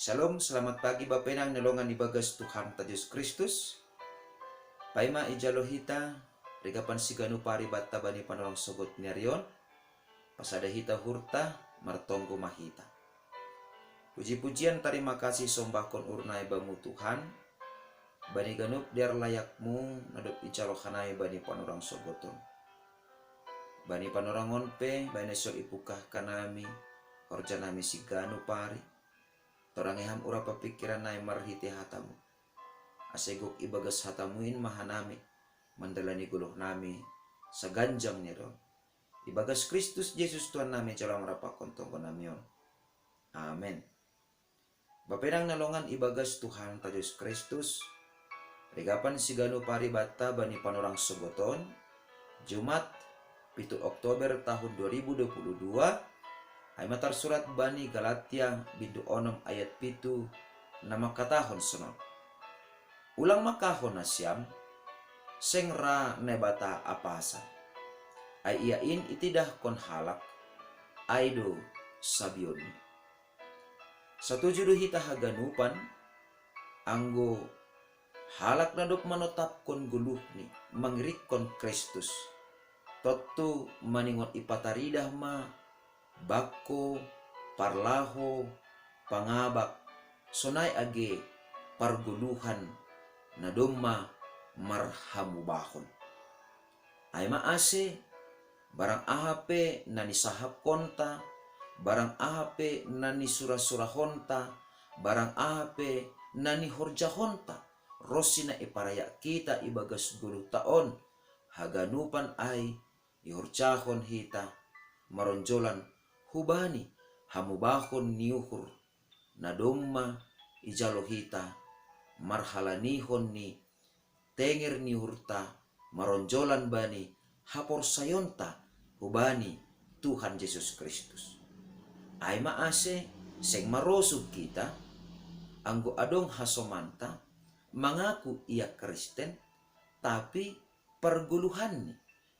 Shalom, selamat pagi Bapenang nalongan ibagas Tuhan ta Yesus Kristus. Paima ijalohita, regapan siganu pari batta bani panolong sogot nyarion, pasada hita hurta, martonggo mahita. Puji-pujian terima kasih sombakon urnai bamu Tuhan, bani ganup diar layakmu nadup ijalohanai bani panorang sogoton. Bani panorangon pe, bani sol ipukah kanami, horja nami siganu pari, torangeham ura papikiran nai marhiti hatamu. Asegok ibagas hatamuin mahanami, mandalani guluh nami, saganjang niron. Ibagas Kristus Yesus Tuhan nami jalang rapakon tonggo namion. Amen. Bapenang nalongan ibagas Tuhan ta Yesus Kristus, regapan siganu pari batta bani panorang sogoton, Jumat 7 Oktober tahun 2022, ay matar surat bani Galatia bindu onom ayat pitu nama katahon sonon. Ulang makahon na siyam, sengra nebata apasan. Ay iain itidah kon halak, aydo sabion. Satujudu hita haganupan, anggo halak nadok manotap kon guluh ni, mangirik kon Kristus. Tottu maningon ipataridah ma, bakko, parlaho, pangabak, sonay age, parguluhan, na domma marhamubahon. Ay maase, barang ahape na nisahap konta, barang ahape na nisurah-surahonta, barang ahape na nihorjahonta, rosina iparaya kita ibagas gulu taon, haganupan ay ihorjahon hita, maronjolan hubani, hamubahon niuhur, na domma ijalohita, marhalanihon ni tenger ni hurta maronjolan bani hapor sayonta hubani Tuhan Yesus Kristus. Ay maase seng marosug kita anggo adong hasomanta mengaku ia Kristen tapi perguluhan ni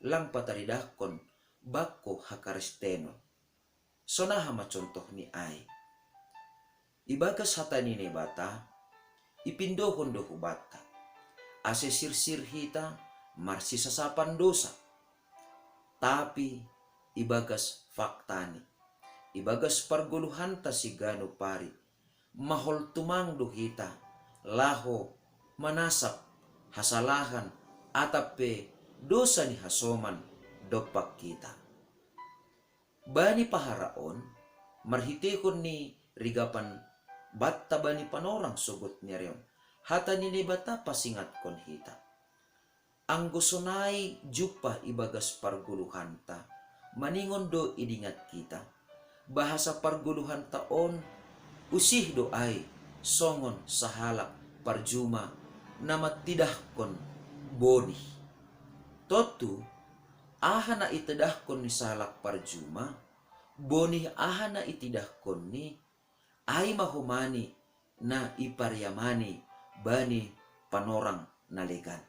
lang pataridahkon bakko hakaristeno. Sonaha macontoh ni ay ibagas hatani ni bata ipindohon dohu bata. Ase sir-sir hita marsi sasapan dosa. Tapi ibagas faktani. Ibagas parguluhan ta sigano pari. Mahol tumang do hita. Laho manasap hasalahan atape dosa ni hasoman dopak kita. Bani paharaon marhitekon ni rigapan batta bani panorang sugot nireon. Hata ni bata pasingat kon hita. Ang gusonay jupa ibagas parguluhan ta. Maningon do idingat kita. Bahasa parguluhan taon usih do ay songon sahalak parjuma namat tidah kon boni. Totu ahana itedah kon ni salak parjuma boni ahana itidah kon ni ay mahumani na iparyamani bani panorang nalegan.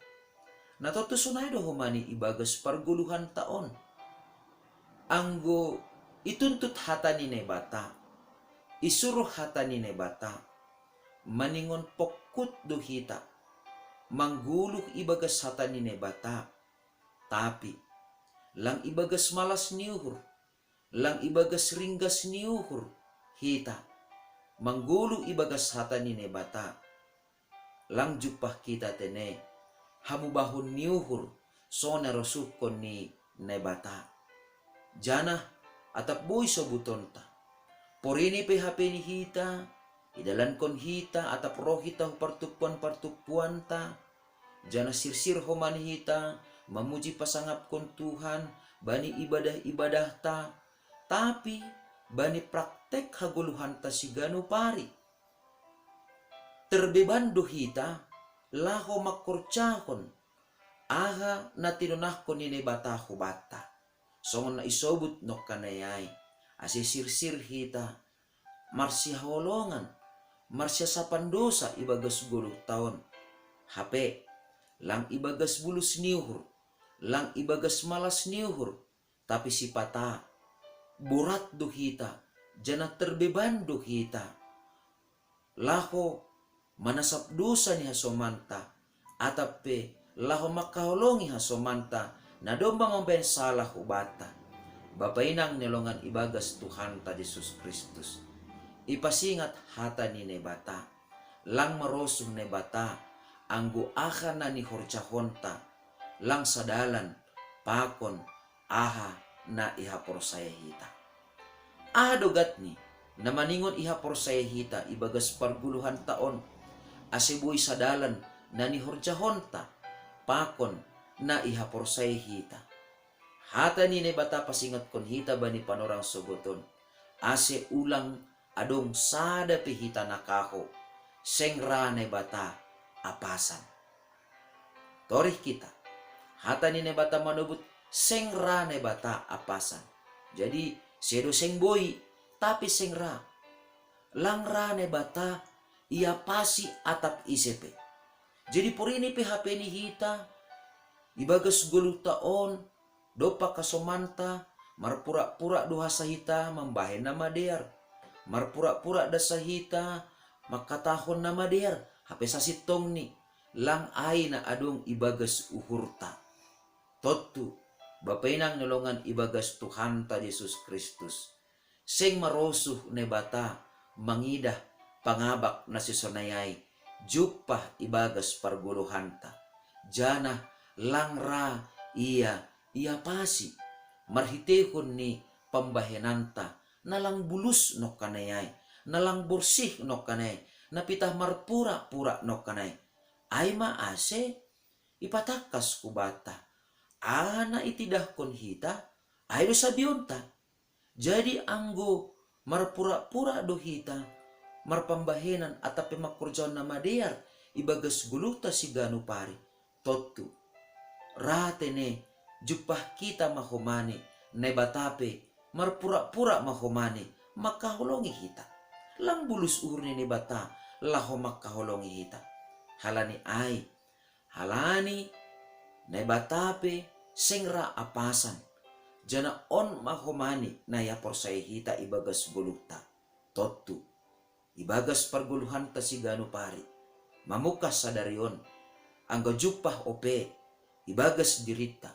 Natoto sunay do humani ibagas parguluhan taon. Anggo ituntut hata ni nebata, isuruh hata ni nebata, maningon pokut do hita, mangguluh ibagas hata ni nebata, tapi lang ibagas malas niuhur, lang ibagas ringgas niuhur hita, manggulu ibagas hata ni nebata, lang jupah kita tene, hamubahun niuhur, sona rosukon ni nebata. Jana atap boy sobutonta, porini PHP ni hita, idalan kon hita atap roh hita partupuan ta, jana sirsir homan hita, memuji pasangap kon Tuhan, bani ibadah ta, tapi bani praktek haguluhan ta sigano pari. Terbeban do hita, laho makorcahon, aha na tinunahkon ni nebata hubata. Songon na isobut no kanayay, asisirsir hita, marsya holongan, marsya sapandosa ibagas guluh taon. Hape, lang ibagas bulus niuhur, lang ibagas malas niuhur, tapi si pata, burat do hita, jana terbeban do hita, laho manasap dosa ni hasomanta, atape laho makaholongi hasomanta, na domba mamben salah ubata. Bapainang nilongan ibagas Tuhan ta Yesus Kristus. Ipasingat hata ni nebata, lang marosong nebata, anggo aha na ni horjahonta, lang sadalan, pakon, aha na ihapor saya hita. Aha dogat ni, na maningon ihapor saya hita, ibagas parguluhan taon, asibuy sadalan na ni horjahonta, pakon na ihapor saya hita. Hata ni nebata pasingat kon hita bani panorang sogoton, ase ulang adong sada pihita nakaho, sengra nebata apasan. Torih kita, hata ni nebata manubut sengra nebata apasan. Jadi sedo seng boy, tapi sengra. Langra nebata ia pasi atap isepe. Jadi purini PHP ni hita, ibagas gulu taon, dopa kasomanta, marpura-pura doha sahita membahe nama dear. Marpura-pura dasahita makatahon nama dear. Hape sasitong ni lang ay na adong ibagas uhurta. Totu bapainang nilongan ibagas Tuhan ta Yesus Kristus. Seng marosuh nebata mangidah pangabak na sisonayay. Jupah ibagas parguluhanta. Jana langra iya pasi. Marhitehon ni pambahenanta. Nalang bulus no kanayay. Nalang bersih no kanay. Napitah marpura-pura no kanay. Ay maase ipatakas kubata. Ana itidah kon hita. Ay do sabionta. Jadi anggo marpura-pura do hita. Marpambahenan atape makurjaon na madear. Ibagas guluta si ganu pari. Totu. Ratene jupah kita mahomani. Nebatape marpura-pura mahomani. Makahulongi hita. Lang bulus urni nebata. Laho makahulongi hita. Halani ay. Halani nebatape sengra apasan. Jana on mahomani na yapor saya hita ibagas guluta. Totu. Ibagas parguluhan ta si ganu pari. Mamukas sadarion. Anggo jupah ope. Ibagas dirita.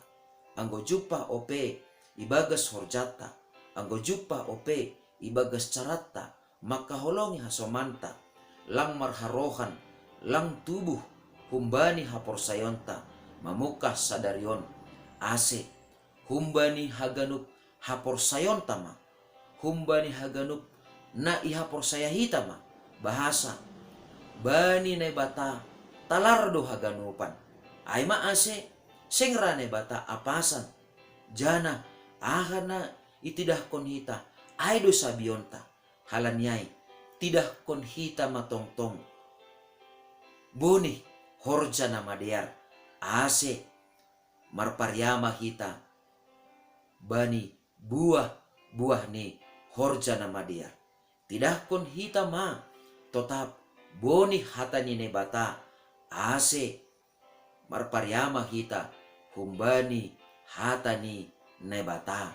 Anggo jupah ope. Ibagas horjata. Anggo jupah ope. Ibagas carata. Makaholongi hasomanta. Lang marharohan. Lang tubuh. Humbani haporsayonta. Mamukas sadarion. Ase. Humbani haganup haporsayonta ma. Humbani haganup na ihapor saya hitama. Bahasa. Bani nebata talardo haganupan. Ay maase. Sengra nebata apasan. Jana. Ahana itidah kon hita. Ay do sabionta. Halanyay. Tidah kon hita matongtong. Boni. Horja na madear. Ase. Marparyama hita. Bani. Buah ni horja na madear. Tidak kon hita ma, tetap boni hata ni nebata, ase marparyama hita, humbani hata ni nebata.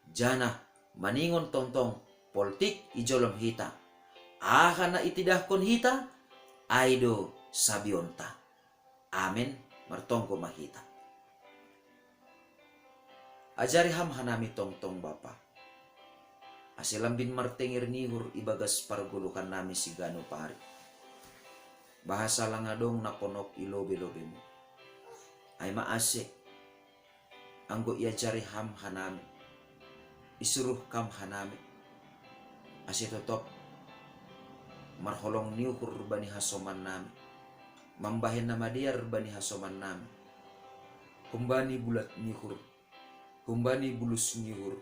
Jana maningon tontong politik ijolom hita, ahana itidah kon hita, aido sabionta. Amen, martongko mahita. Ajari ham hanami tongtong Bapa. Asilambin martengir nihur ibagas pargulukan nami si ganu pari. Bahasa langadong naponok ilobe-lobe mo. Ay maase. Anggo ia jari ham hanami. Isuruh kam hanami. Ase totop. Marholong nihur bani hasoman nami. Mambahin nama diar bani hasoman nami. Humbani bulat nihur. Humbani bulus nihur.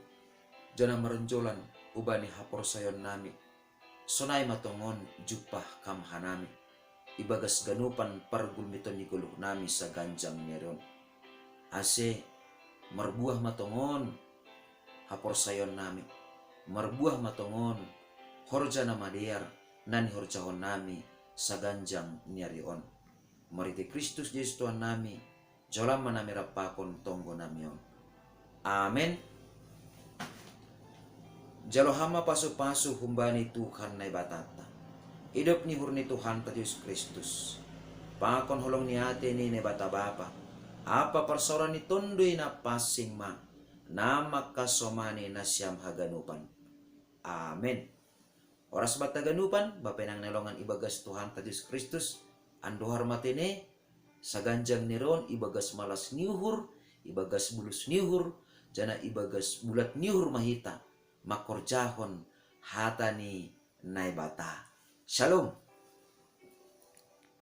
Jana merenjolan. Ubani hapor sayon nami. Sonay matongon jupah kam hanami. Ibagas ganupan pargulmiton ni guluh nami sa ganjang meron. Ase marbuah matongon hapor sayon nami. Marbuah matongon horja na madear nani horjahon nami sa ganjang niarion. Mariti Kristus Yesus Tuhan nami. Jolam manami rapakon tonggo namion. Amen. Jalohama pasu-pasu humbani Tuhan na batata. Hidup ni hurni Tuhan ta Yesus Kristus. Pakon holong ni ate ni ne bata bapa. Apa persoalan ni tundoy na pasing ma. Na makasomani na siyam haganupan. Amen. Oras bata ganupan, bapenang nalongan ibagas Tuhan ta Yesus Kristus. Anduhar matene, sa ganjang niron ibagas malas niuhur, ibagas bulus niuhur, jana ibagas bulat niuhur mahita. Makorjahon hatani naibata. Shalom.